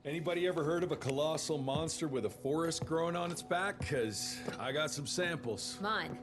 Anybody ever heard of a colossal monster with a forest growing on its back? Cause I got some samples. Mine.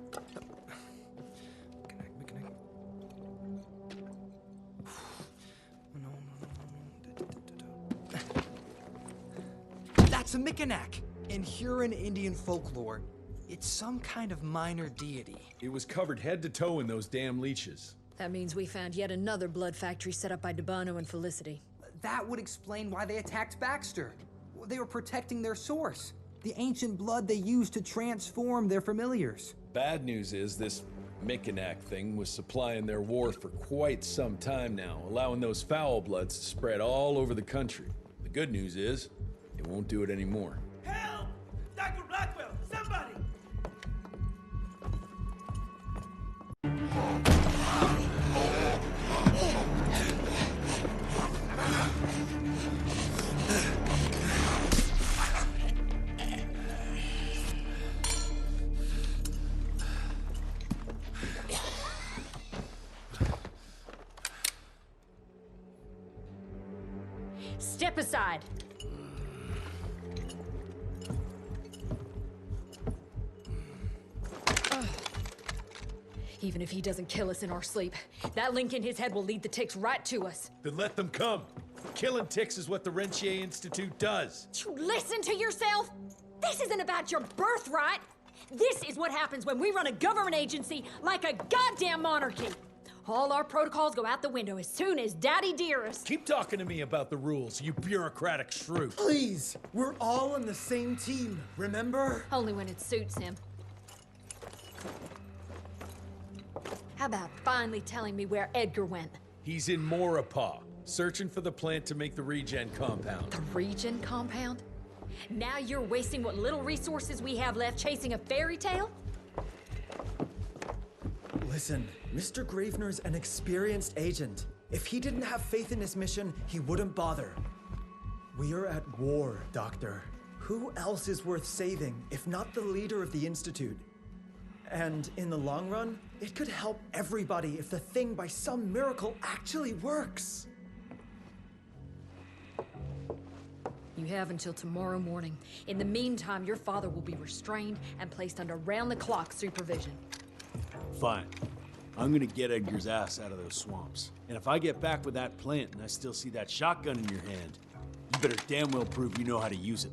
That's a Mikanak! In Huron Indian folklore, it's some kind of minor deity. It was covered head to toe in those damn leeches. That means we found yet another blood factory set up by Debano and Felicity. That would explain why they attacked Baxter. They were protecting their source, the ancient blood they used to transform their familiars. Bad news is this Mikanak thing was supplying their war for quite some time now, allowing those foul bloods to spread all over the country. The good news is, it won't do it anymore. Help! Dr. Blackwell, somebody! Step aside! Even if he doesn't kill us in our sleep, that link in his head will lead the ticks right to us. Then let them come. Killing ticks is what the Rentier Institute does. You listen to yourself? This isn't about your birthright. This is what happens when we run a government agency like a goddamn monarchy. All our protocols go out the window as soon as Daddy Dearest. Keep talking to me about the rules, you bureaucratic shrew. Please, we're all on the same team, remember? Only when it suits him. How about finally telling me where Edgar went? He's in Maurepas, searching for the plant to make the regen compound. The Regen compound? Now you're wasting what little resources we have left chasing a fairy tale? Listen, Mr. Gravener's an experienced agent. If he didn't have faith in his mission, he wouldn't bother. We are at war, Doctor. Who else is worth saving, if not the leader of the Institute? And in the long run, it could help everybody if the thing by some miracle actually works. You have until tomorrow morning. In the meantime, your father will be restrained and placed under round-the-clock supervision. Fine. I'm gonna get Edgar's ass out of those swamps. And if I get back with that plant and I still see that shotgun in your hand, you better damn well prove you know how to use it.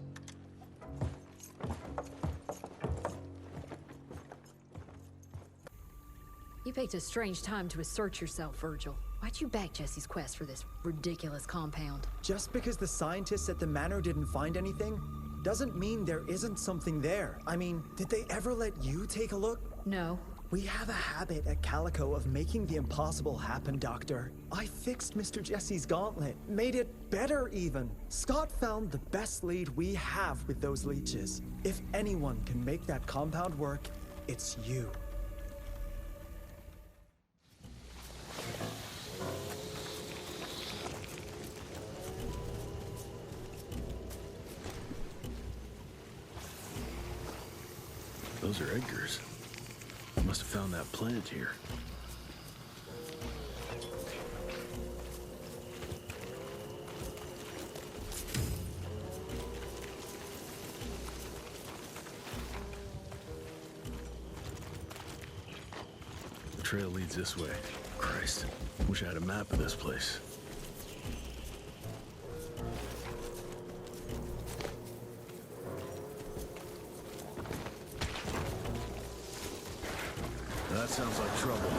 You picked a strange time to assert yourself, Virgil. Why'd you back Jesse's quest for this ridiculous compound? Just because the scientists at the manor didn't find anything, doesn't mean there isn't something there. I mean, did they ever let you take a look? No. We have a habit at Calico of making the impossible happen, Doctor. I fixed Mr. Jesse's gauntlet, made it better even. Scott found the best lead we have with those leeches. If anyone can make that compound work, it's you. Those are Edgar's. Must have found that plant here. The trail leads this way. Christ, wish I had a map of this place. That sounds like trouble.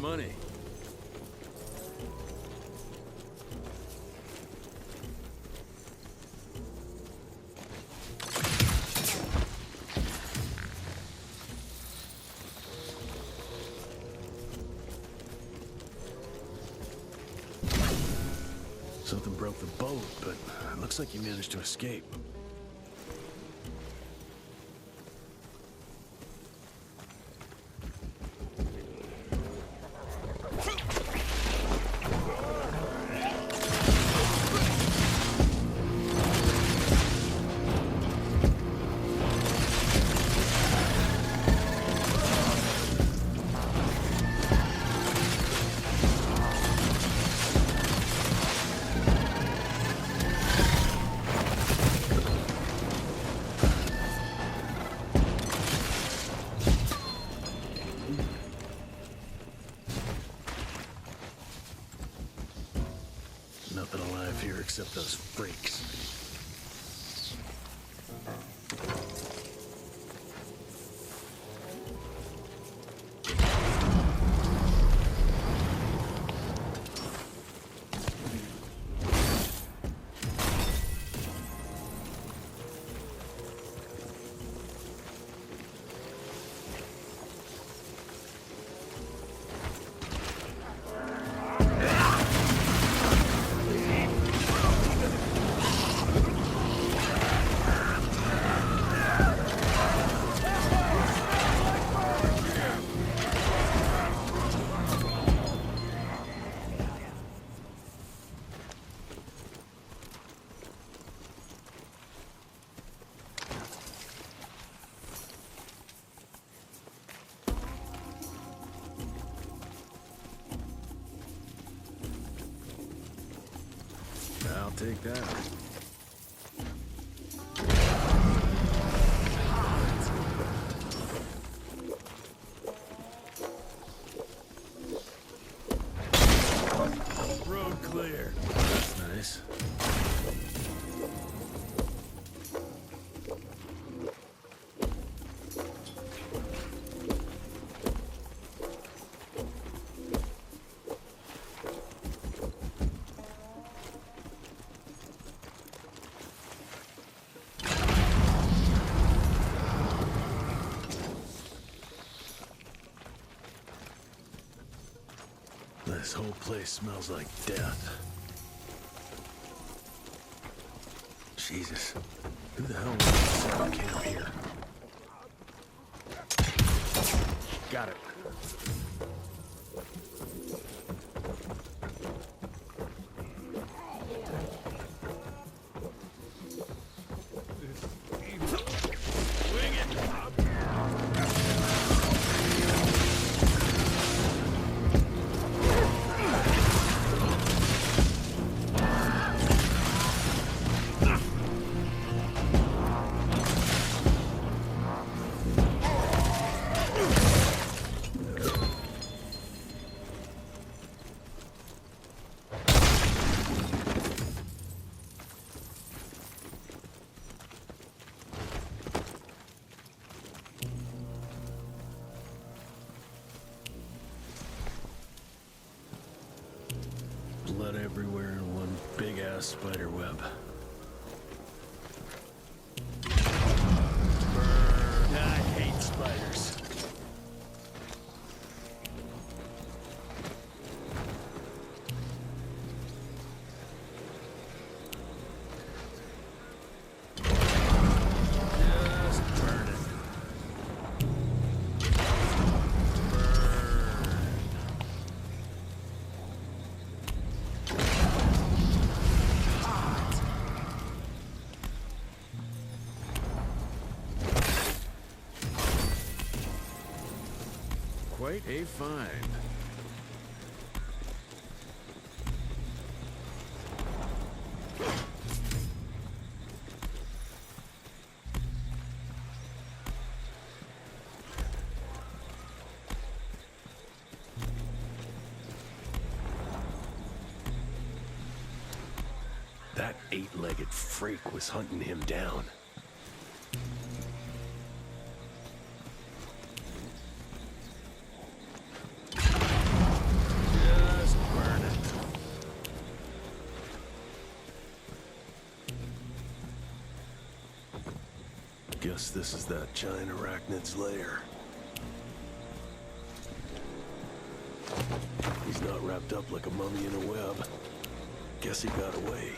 money. Something broke the boat, but it looks like you managed to escape. Nothing alive here except those freaks. I'll take that. Road clear. That's nice. This whole place smells like death. Jesus. Who the hell would set up camp here? Got it. Blood everywhere in one big-ass spider web. Burn. I hate spiders. Just burn it. Quite a find. That eight-legged freak was hunting him down. Guess this is that giant arachnid's lair. He's not wrapped up like a mummy in a web. Guess he got away.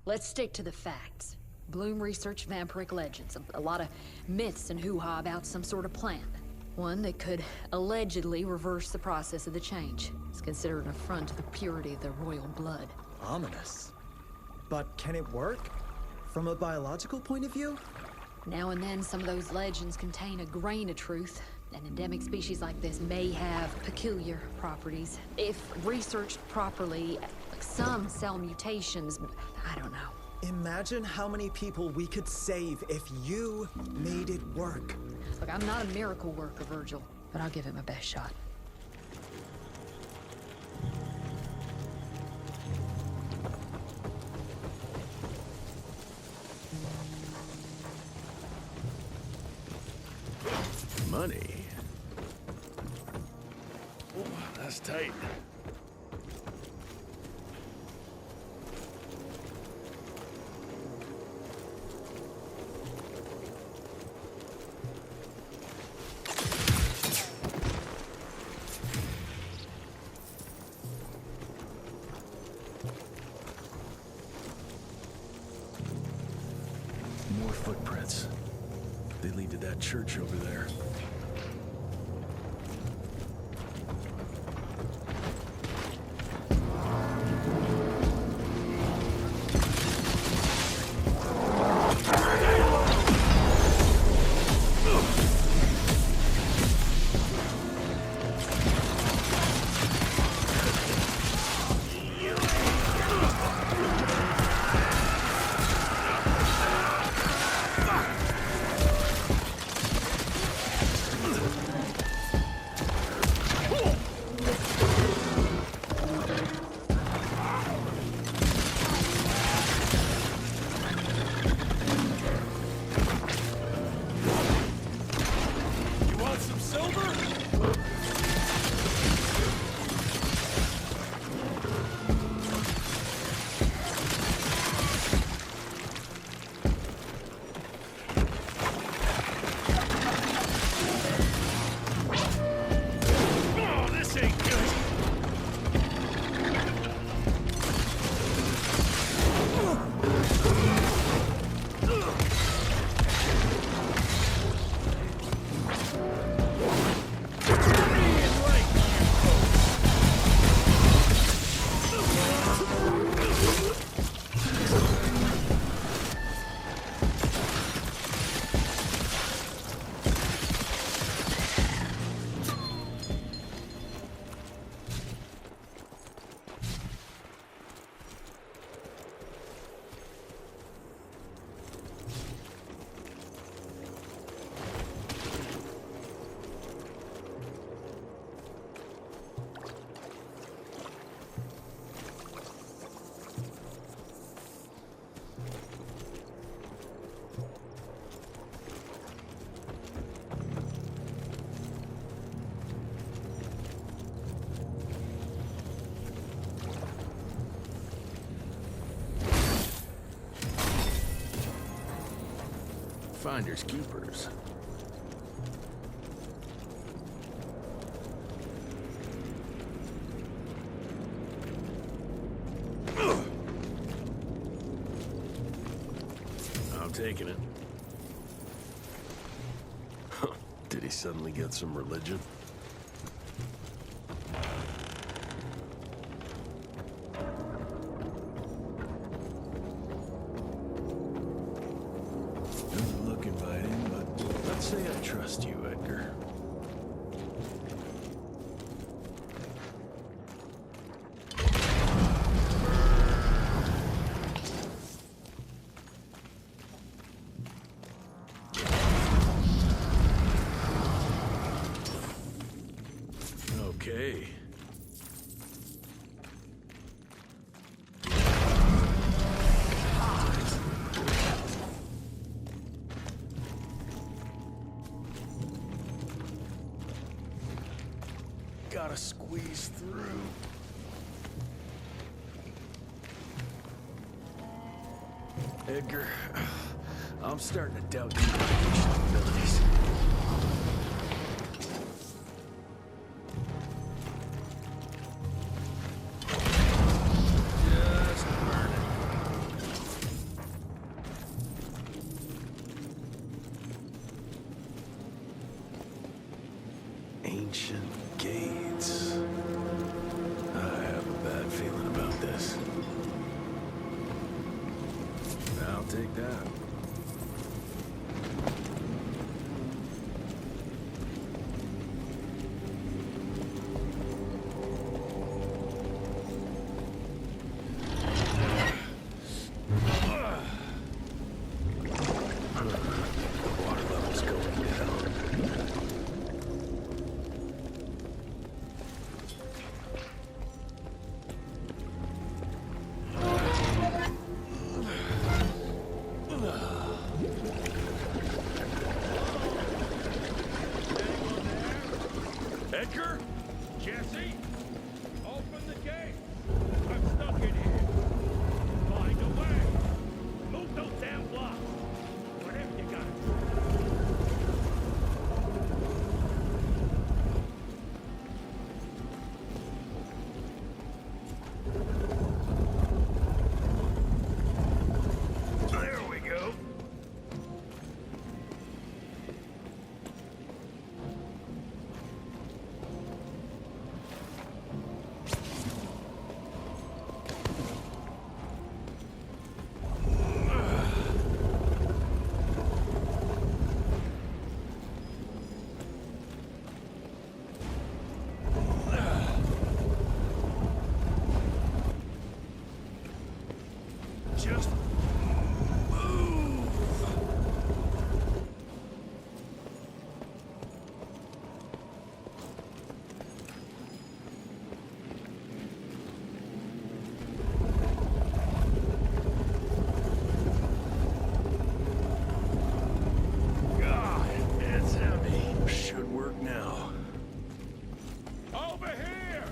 Let's stick to the facts. Bloom researched vampiric legends, a lot of myths and hoo-ha about some sort of plant. One that could allegedly reverse the process of the change. It's considered an affront to the purity of the royal blood. Ominous. But can it work? From a biological point of view? Now and then, some of those legends contain a grain of truth. An endemic species like this may have peculiar properties. If researched properly, some cell mutations, I don't know. Imagine how many people we could save if you made it work. Look, I'm not a miracle worker, Virgil, but I'll give it my best shot. Money? Oh, that's tight. More footprints. They lead to that church over there. Finders keepers. taking it. Huh. Did he suddenly get some religion? Doesn't look inviting, but let's say I trust you, Edgar. Okay. Gotta squeeze through. Edgar, I'm starting to doubt your navigation abilities. Just burn it. Ancient gates. I have a bad feeling about this. I'll take that. Water level's going down. Edgar? Jesse, open the gate. I'm stuck in here. Find a way. Move those damn blocks. Whatever you got. There we go. Just move. God, it's heavy. Should work now. Over here.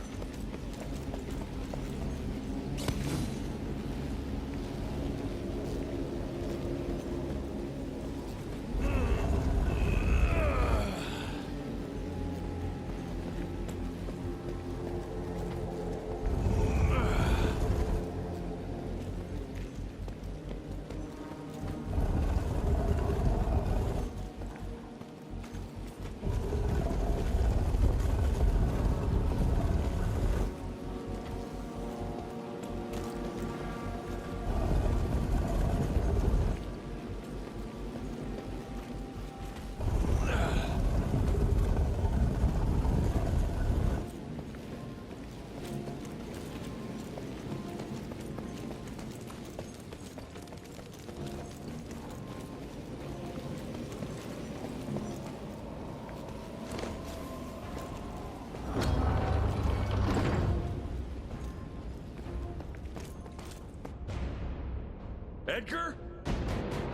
Edgar?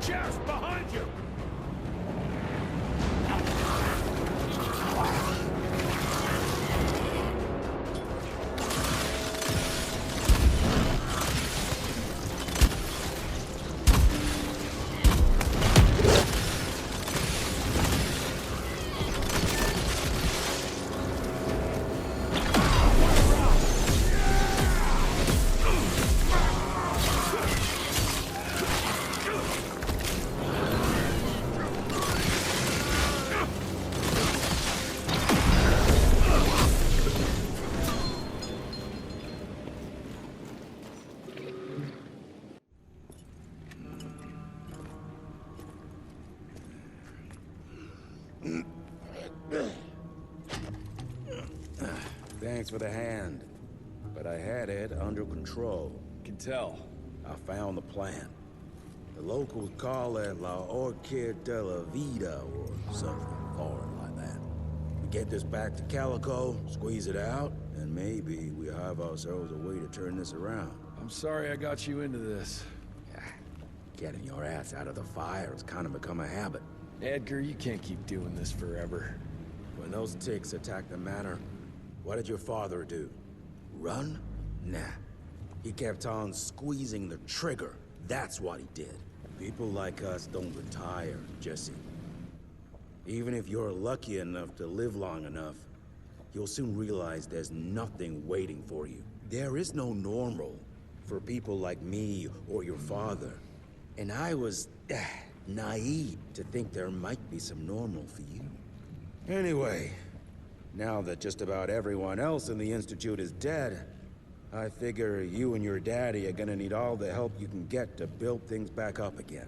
Jeff, behind you. Thanks for the hand, but I had it under control. Can tell. I found the plan. The locals call it La Orchid de la Vida or something foreign like that. We get this back to Calico, squeeze it out, and maybe we have ourselves a way to turn this around. I'm sorry I got you into this. Getting your ass out of the fire has kind of become a habit. Edgar, you can't keep doing this forever. When those ticks attacked the manor, what did your father do? Run? Nah. He kept on squeezing the trigger. That's what he did. People like us don't retire, Jesse. Even if you're lucky enough to live long enough, you'll soon realize there's nothing waiting for you. There is no normal for people like me or your father. And I was naive to think there might be some normal for you. Anyway, now that just about everyone else in the Institute is dead, I figure you and your daddy are gonna need all the help you can get to build things back up again.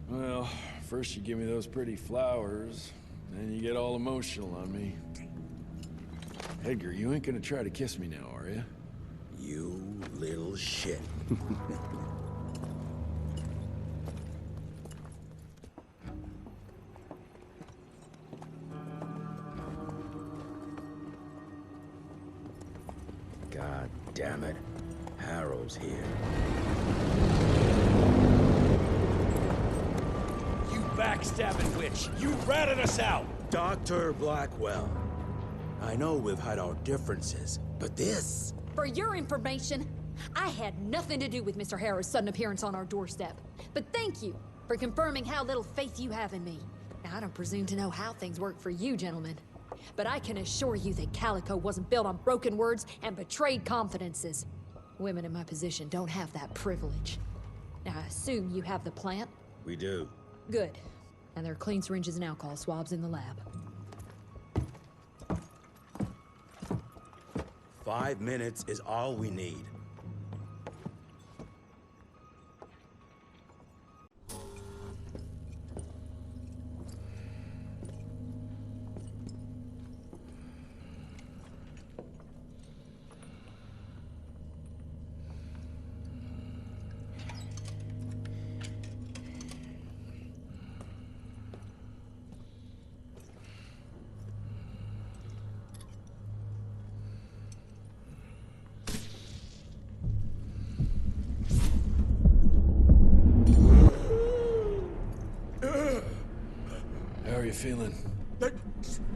Well, first you give me those pretty flowers, then you get all emotional on me. Edgar, you ain't gonna try to kiss me now, are you? You little shit. God damn it. Harrow's here. You backstabbing witch! You ratted us out! Dr. Blackwell. I know we've had our differences, but this... For your information, I had nothing to do with Mr. Harrow's sudden appearance on our doorstep. But thank you for confirming how little faith you have in me. Now, I don't presume to know how things work for you, gentlemen. But I can assure you that Calico wasn't built on broken words and betrayed confidences. Women in my position don't have that privilege. Now, I assume you have the plant? We do. Good. And there are clean syringes and alcohol swabs in the lab. 5 minutes is all we need. How are you feeling?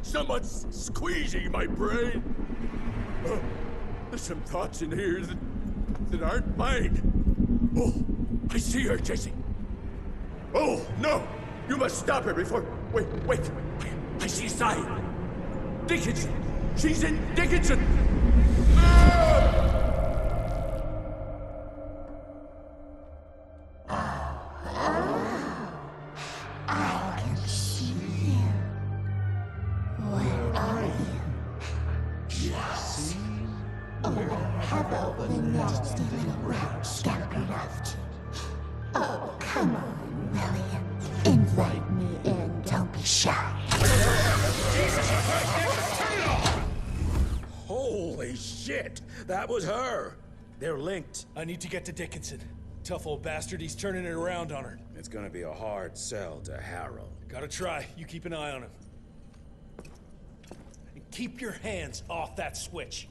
Someone's squeezing my brain. There's some thoughts in here that aren't mine. Oh, I see her, Jesse. Oh, no! You must stop her before... Wait. I see a sign. Dickinson! She's in Dickinson! Invite me in, don't be shy. Holy shit! That was her! They're linked. I need to get to Dickinson. Tough old bastard, he's turning it around on her. It's gonna be a hard sell to Harrow. Gotta try. You keep an eye on him. And keep your hands off that switch.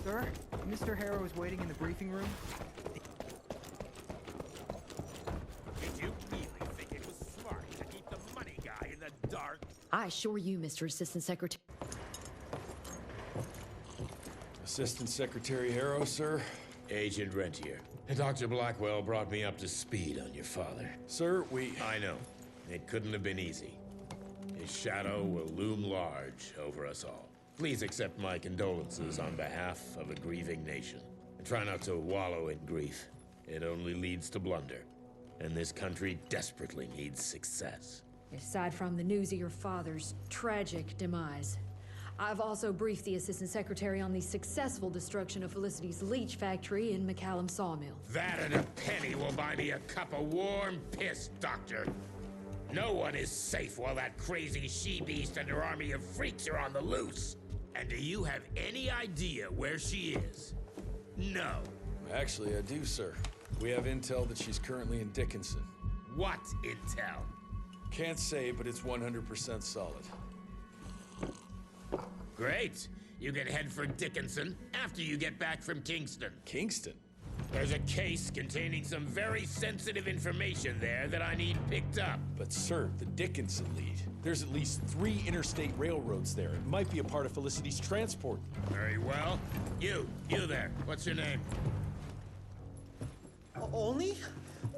Sir, Mr. Harrow is waiting in the briefing room. Did you really think it was smart to keep the money guy in the dark? I assure you, Mr. Assistant Secretary. Assistant Secretary Harrow, sir? Agent Rentier. Dr. Blackwell brought me up to speed on your father. Sir, we... I know. It couldn't have been easy. His shadow will loom large over us all. Please accept my condolences on behalf of a grieving nation. And try not to wallow in grief. It only leads to blunder. And this country desperately needs success. Aside from the news of your father's tragic demise, I've also briefed the Assistant Secretary on the successful destruction of Felicity's leech factory in McCallum Sawmill. That and a penny will buy me a cup of warm piss, Doctor. No one is safe while that crazy she-beast and her army of freaks are on the loose. And do you have any idea where she is? No. Actually, I do, sir. We have intel that she's currently in Dickinson. What intel? Can't say, but it's 100% solid. Great. You can head for Dickinson after you get back from Kingston. Kingston? There's a case containing some very sensitive information there that I need picked up. But sir, the Dickinson lead. There's at least 3 interstate railroads there. It might be a part of Felicity's transport. Very well. You there. What's your name? Only?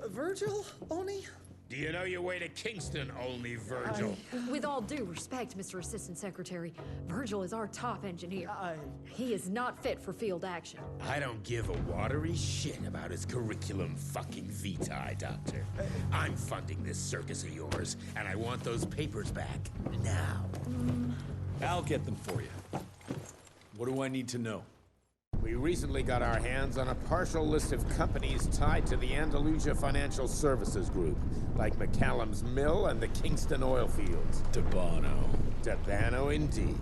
Virgil? Only? Do you know your way to Kingston, only Virgil? With all due respect, Mr. Assistant Secretary, Virgil is our top engineer. He is not fit for field action. I don't give a watery shit about his curriculum fucking vitae, Doctor. I'm funding this circus of yours, and I want those papers back now. I'll get them for you. What do I need to know? We recently got our hands on a partial list of companies tied to the Andalusia Financial Services Group, like McCallum's Mill and the Kingston oil fields. Debano. Debano indeed.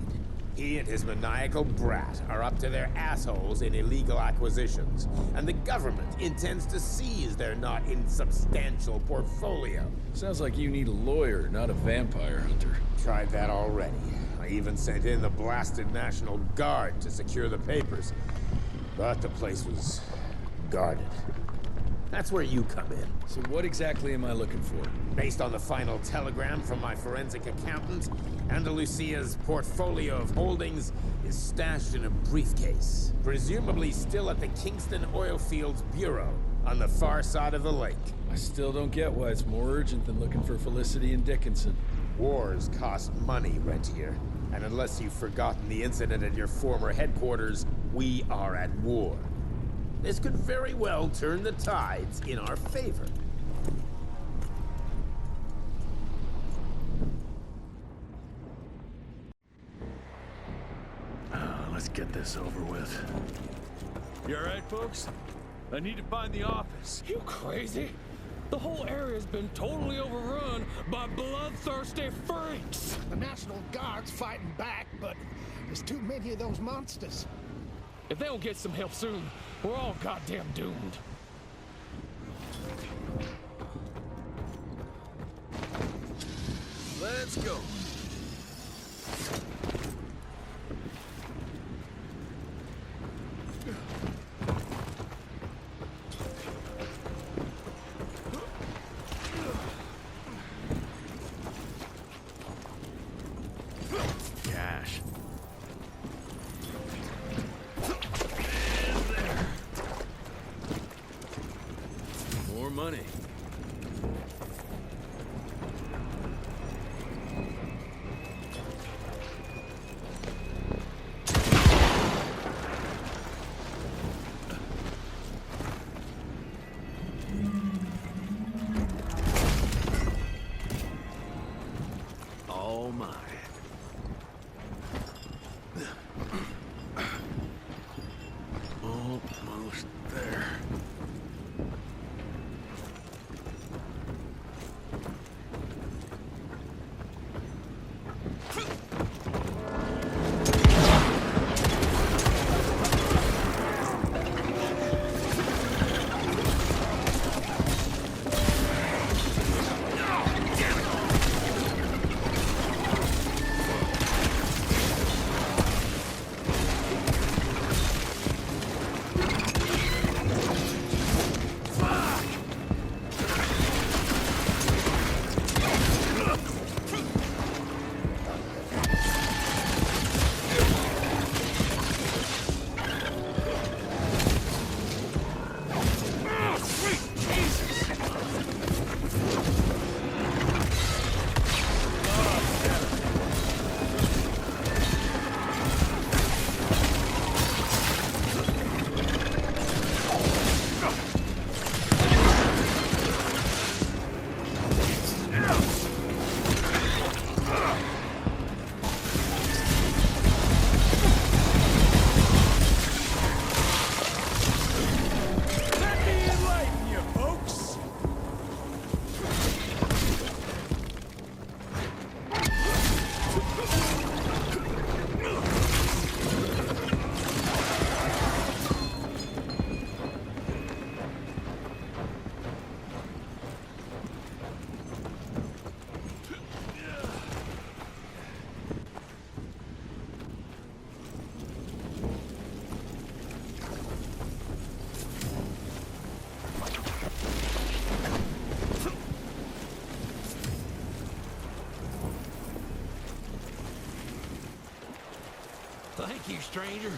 He and his maniacal brat are up to their assholes in illegal acquisitions, and the government intends to seize their not insubstantial portfolio. Sounds like you need a lawyer, not a vampire hunter. Tried that already. I even sent in the blasted National Guard to secure the papers. But the place was guarded. That's where you come in. So what exactly am I looking for? Based on the final telegram from my forensic accountant, Andalusia's portfolio of holdings is stashed in a briefcase, presumably still at the Kingston Oil Fields Bureau on the far side of the lake. I still don't get why it's more urgent than looking for Felicity and Dickinson. Wars cost money, Rentier. And unless you've forgotten the incident at your former headquarters, we are at war. This could very well turn the tides in our favor. Let's get this over with. You alright, folks? I need to find the office. You crazy? The whole area's been totally overrun by bloodthirsty freaks. The National Guard's fighting back, but there's too many of those monsters. If they don't get some help soon, we're all goddamn doomed. Let's go. Cash. More money. All mine. Almost there. stranger.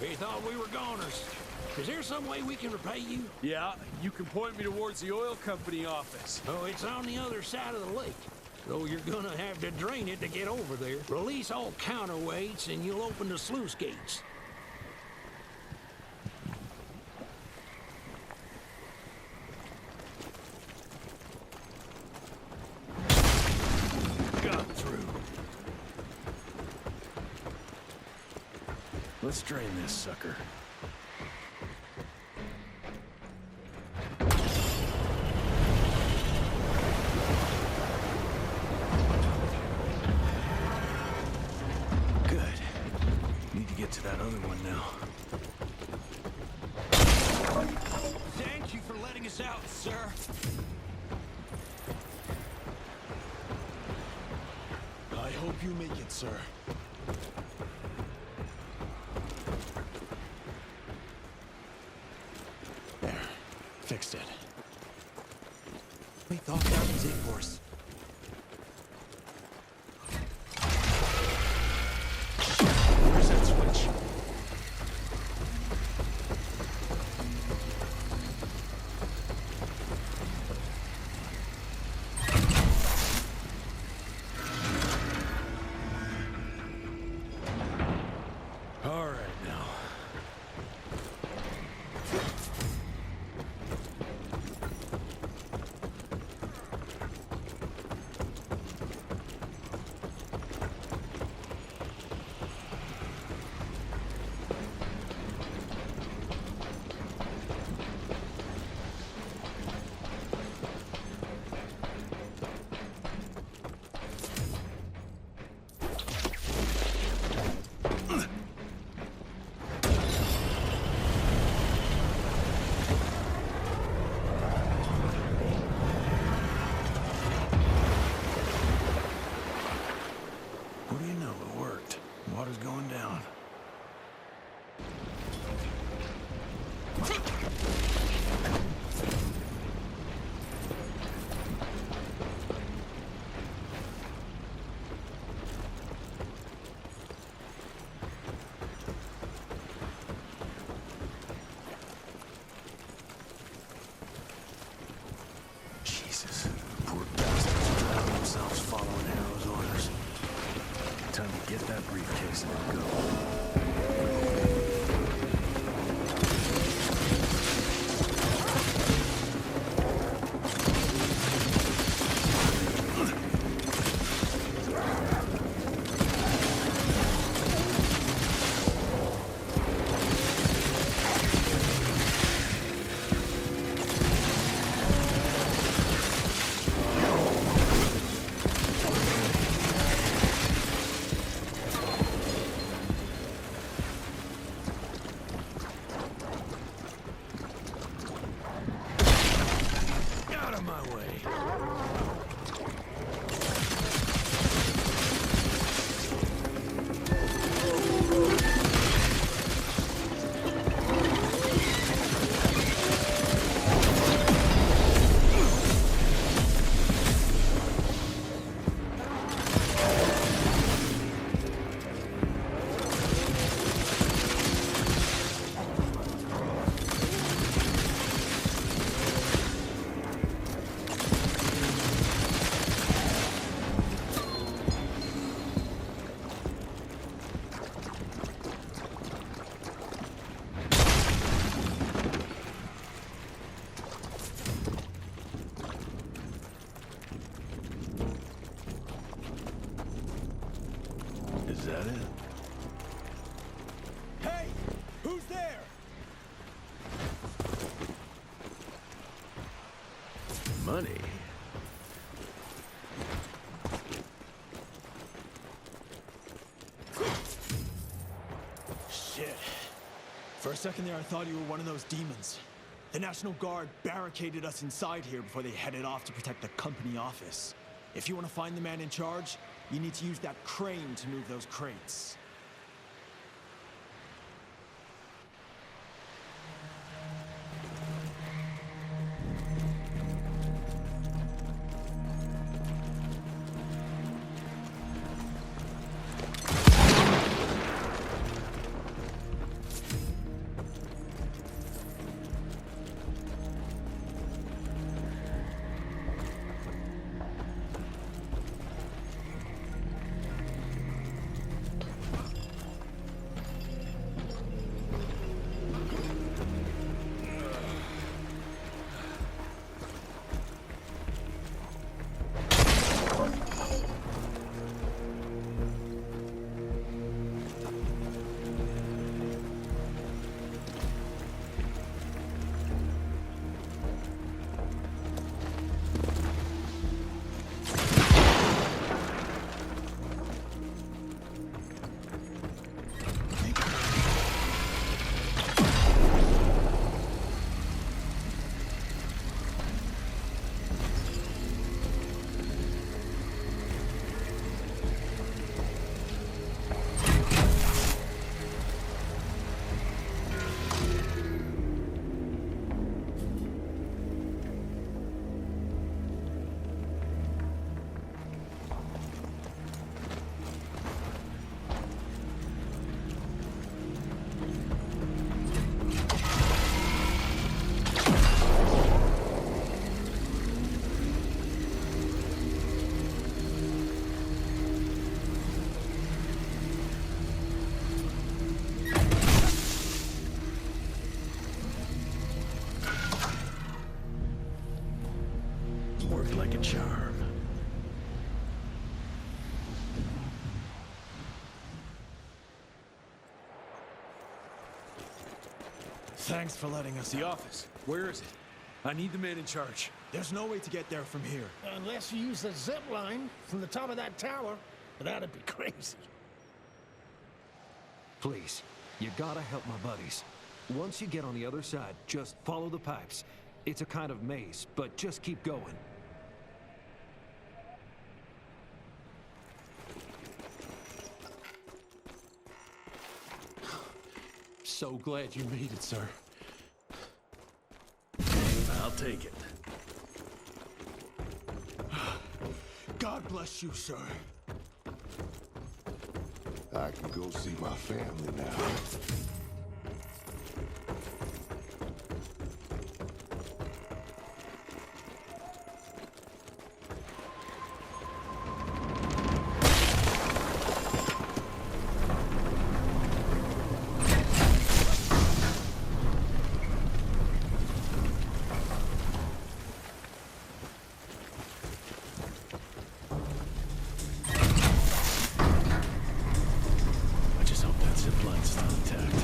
We thought we were goners. Is there some way we can repay you? Yeah, you can point me towards the oil company office. Oh, it's on the other side of the lake. Though you're gonna have to drain it to get over there. Release all counterweights and you'll open the sluice gates. Got through. Let's drain this sucker. To that other one now. Thank you for letting us out, sir. I hope you make it, sir. There. Fixed it. We thought that was it for us. Where's that switch? All right now. What do you know? It worked. Water's going down. Jesus. Poor bastards drowning themselves following Harrow's orders. Time to get that briefcase and go. Out of my way. Is that it? Hey! Who's there? Money. Shit. For a second there, I thought you were one of those demons. The National Guard barricaded us inside here before they headed off to protect the company office. If you want to find the man in charge, you need to use that crane to move those crates. Thanks for letting us The out. office. Where is it? I need the man in charge. There's no way to get there from here. Unless you use the zip line from the top of that tower, but that'd be crazy. Please, you gotta help my buddies. Once you get on the other side, just follow the pipes. It's a kind of maze, but just keep going. So glad you made it, sir. I'll take it. God bless you, sir. I can go see my family now. I just hope that zip line's still intact.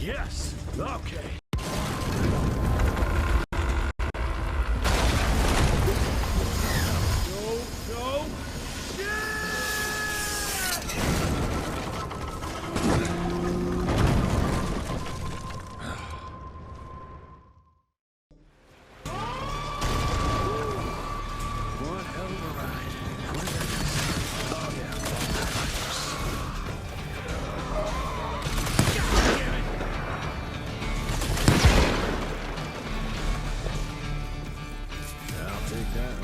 Yes! Okay. Go! One hell of a ride. Oh, yeah. I'll take that.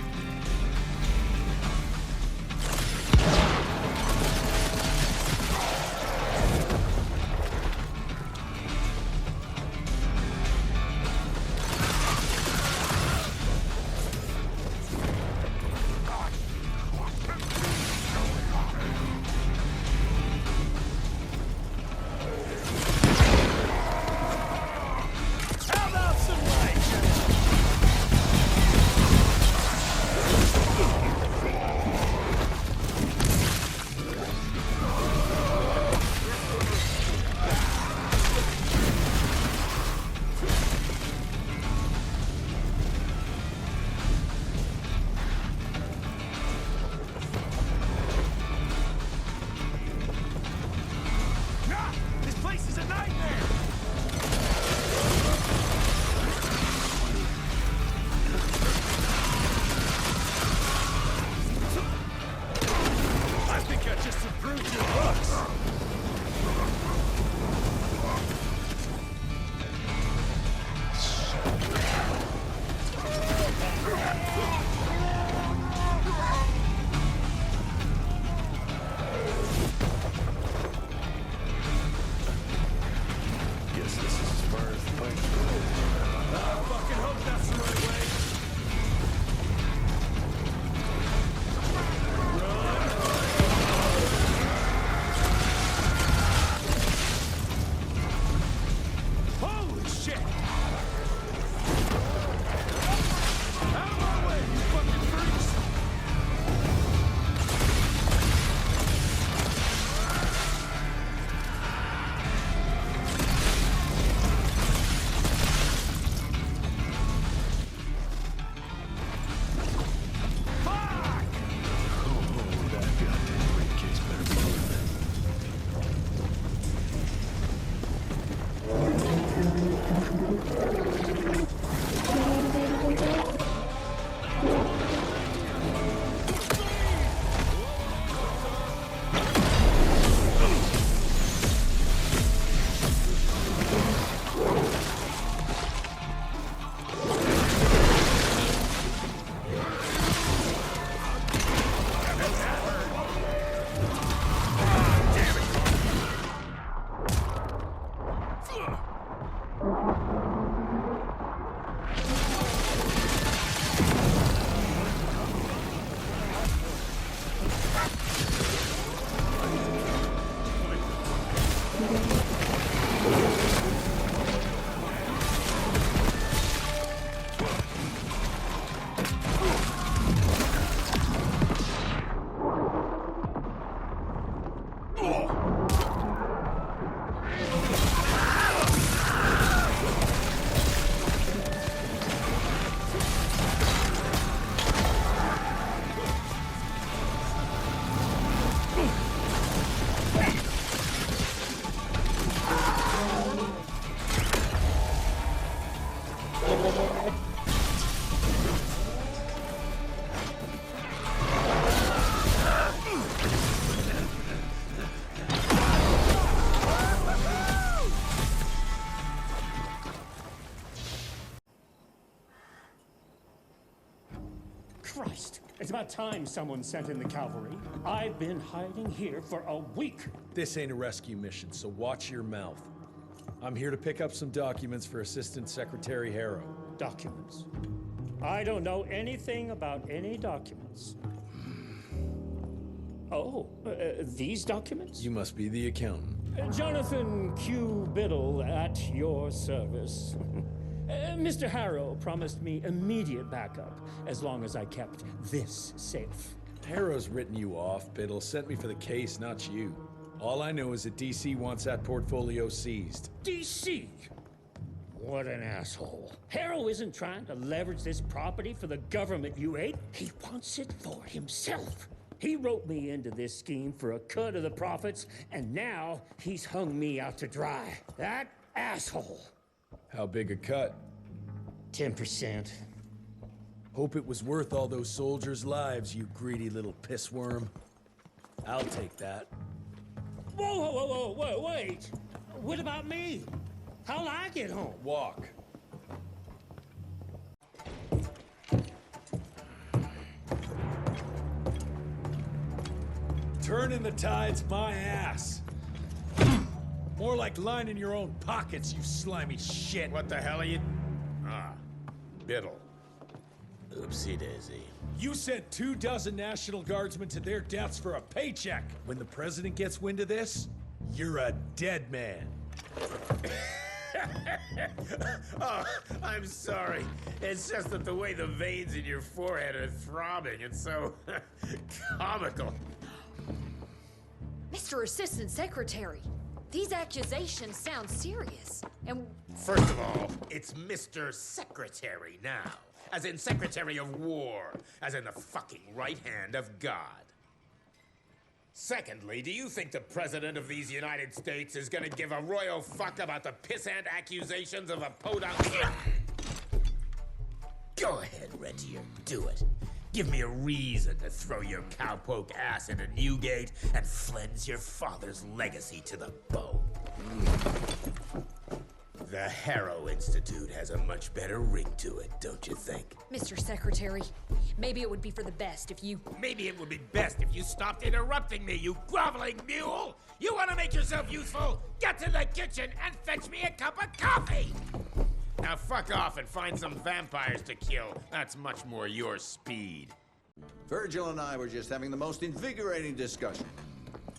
How about some light? This place is a nightmare! I think I just improved your looks. Guess this is as far as the place goes. I fucking hope that's the right way. Holy shit! Out of my way, you fucking freaks! Fuck! Oh, that goddamn briefcase better be worth it. Christ, it's about time someone sent in the cavalry. I've been hiding here for a week. This ain't a rescue mission, so watch your mouth. I'm here to pick up some documents for Assistant Secretary Harrow. Documents? I don't know anything about any documents. Oh, these documents? You must be the accountant. Jonathan Q. Biddle at your service. Mr. Harrow promised me immediate backup as long as I kept this safe. Harrow's written you off, Biddle. Sent me for the case, not you. All I know is that DC wants that portfolio seized. DC? What an asshole. Harrow isn't trying to leverage this property for the government you ate. He wants it for himself. He wrote me into this scheme for a cut of the profits, and now he's hung me out to dry. That asshole. How big a cut? 10%. Hope it was worth all those soldiers' lives, you greedy little pissworm. I'll take that. Whoa, wait. What about me? How'll I get home? Walk. Turning the tide's my ass. More like lining your own pockets, you slimy shit. What the hell are you... Ah, Biddle. Oopsie daisy. You sent 24 National Guardsmen to their deaths for a paycheck. When the president gets wind of this, you're a dead man. Oh, I'm sorry. It's just that the way the veins in your forehead are throbbing, it's so comical. Mr. Assistant Secretary, these accusations sound serious. And first of all, it's Mr. Secretary now. As in Secretary of War. As in the fucking right hand of God. Secondly, do you think the President of these United States is gonna give a royal fuck about the pissant accusations of a podunk? Go ahead, Rentier, do it. Give me a reason to throw your cowpoke ass into Newgate and cleanse your father's legacy to the bone. The Harrow Institute has a much better ring to it, don't you think? Mr. Secretary, maybe it would be for the best if you... Maybe it would be best if you stopped interrupting me, you groveling mule! You want to make yourself useful? Get to the kitchen and fetch me a cup of coffee! Now fuck off and find some vampires to kill. That's much more your speed. Virgil and I were just having the most invigorating discussion.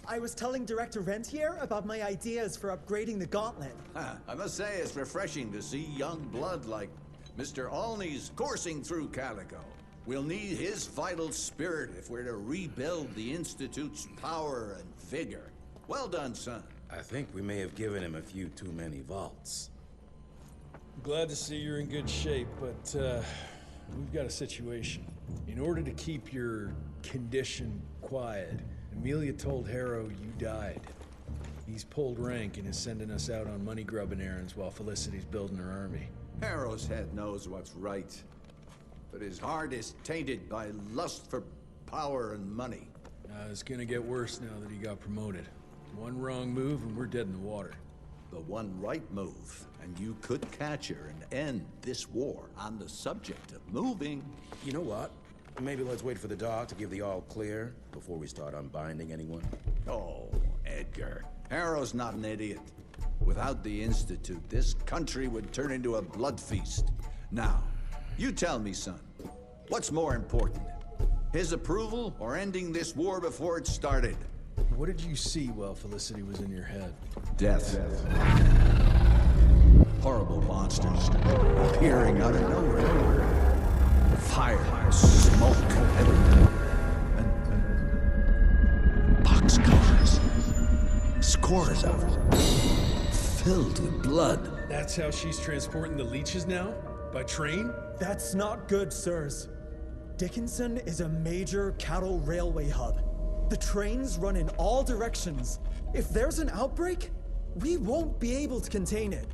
I was telling Director Rentier about my ideas for upgrading the gauntlet. I must say it's refreshing to see young blood like Mr. Olney's coursing through Calico. We'll need his vital spirit if we're to rebuild the Institute's power and vigor. Well done, son. I think we may have given him a few too many vaults. Glad to see you're in good shape, but we've got a situation. In order to keep your condition quiet, Amelia told Harrow you died. He's pulled rank and is sending us out on money-grubbing errands while Felicity's building her army. Harrow's head knows what's right, but his heart is tainted by lust for power and money. It's gonna get worse now that he got promoted. One wrong move and we're dead in the water. The one right move, and you could catch her and end this war. On the subject of moving... You know what? Maybe let's wait for the dog to give the all clear before we start unbinding anyone. Oh, Edgar. Harrow's not an idiot. Without the Institute, this country would turn into a blood feast. Now, you tell me, son, what's more important? His approval or ending this war before it started? What did you see while Felicity was in your head? Death. Horrible monsters appearing out of nowhere. Fire, smoke, everywhere. And boxcars. Scores of them. Filled with blood. That's how she's transporting the leeches now? By train? That's not good, sirs. Dickinson is a major cattle railway hub. The trains run in all directions. If there's an outbreak, we won't be able to contain it.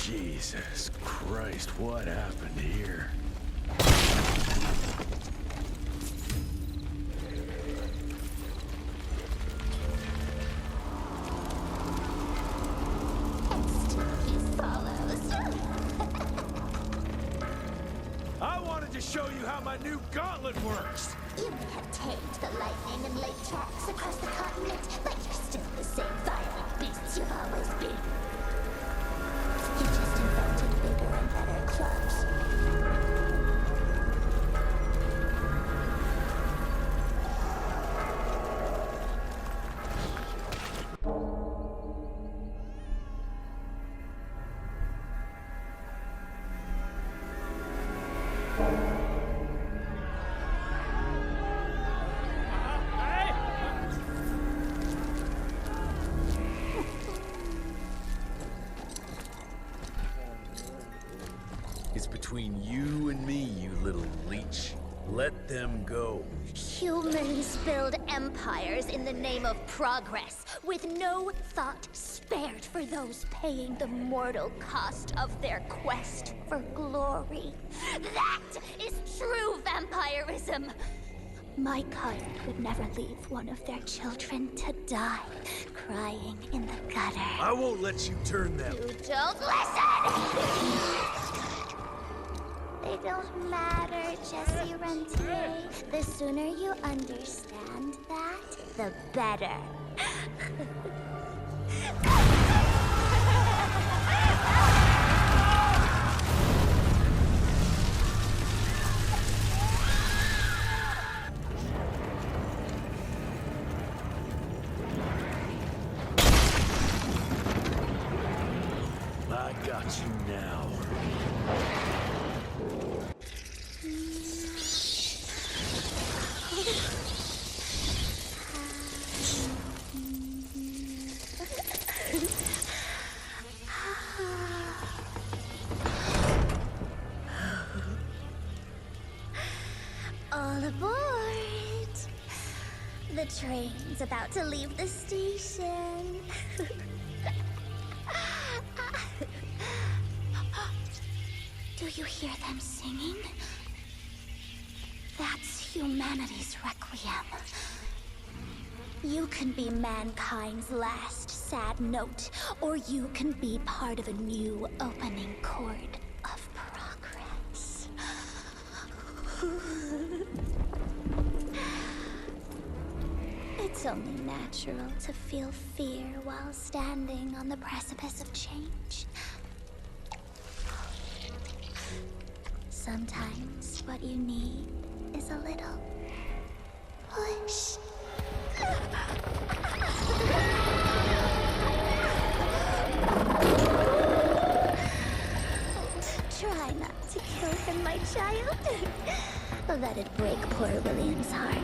Jesus Christ, what happened here? I wanted to show you how my new gauntlet works! You may have tamed the lightning and laid tracks across the continent, but you're still the same violent beasts you've always been. You just invented bigger and better clubs. It's between you and me, you little leech. Let them go. Humans build empires in the name of progress, with no thought spared for those paying the mortal cost of their quest for glory. That is true vampirism! My kind would never leave one of their children to die, crying in the gutter. I won't let you turn them. You don't listen! They don't matter, Jesse Rentier. The sooner you understand that, the better. I got you now. All aboard! The train's about to leave the station. Do you hear them singing? That's humanity's requiem. You can be mankind's last sad note, or you can be part of a new opening chord of progress. It's only natural to feel fear while standing on the precipice of change. Sometimes what you need is a little push. Try not to kill him, my child. Let it break poor William's heart.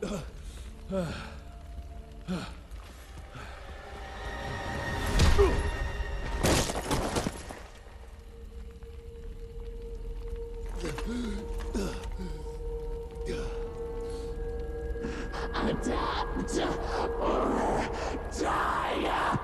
Adapt or die!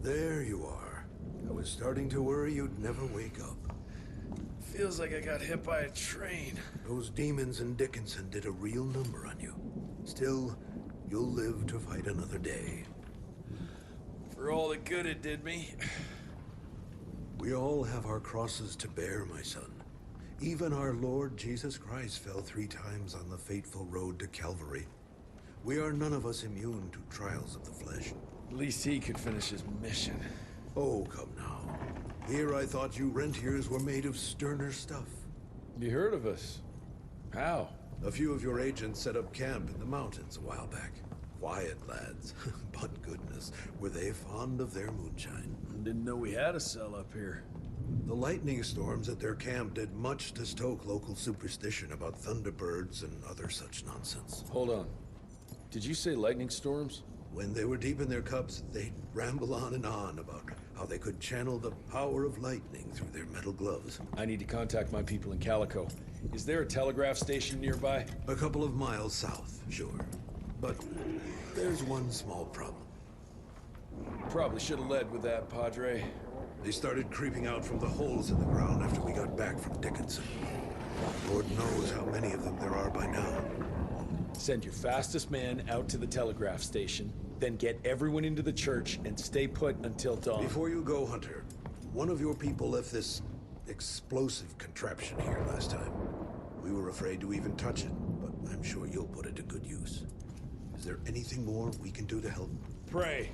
There you are. I was starting to worry you'd never wake up. Feels like I got hit by a train. Those demons in Dickinson did a real number on you. Still, you'll live to fight another day. For all the good it did me. We all have our crosses to bear, my son. Even our Lord Jesus Christ fell 3 times on the fateful road to Calvary. We are none of us immune to trials of the flesh. At least he could finish his mission. Oh, come now. Here I thought you rentiers were made of sterner stuff. You heard of us? How? A few of your agents set up camp in the mountains a while back. Quiet lads, but goodness, were they fond of their moonshine. Didn't know we had a cell up here. The lightning storms at their camp did much to stoke local superstition about thunderbirds and other such nonsense. Hold on. Did you say lightning storms? When they were deep in their cups, they'd ramble on and on about how they could channel the power of lightning through their metal gloves. I need to contact my people in Calico. Is there a telegraph station nearby? A couple of miles south, sure. But there's one small problem. Probably should have led with that, Padre. They started creeping out from the holes in the ground after we got back from Dickinson. Lord knows how many of them there are by now. Send your fastest man out to the telegraph station, then get everyone into the church and stay put until dawn. Before you go, Hunter, one of your people left this explosive contraption here last time. We were afraid to even touch it, but I'm sure you'll put it to good use. Is there anything more we can do to help? Pray.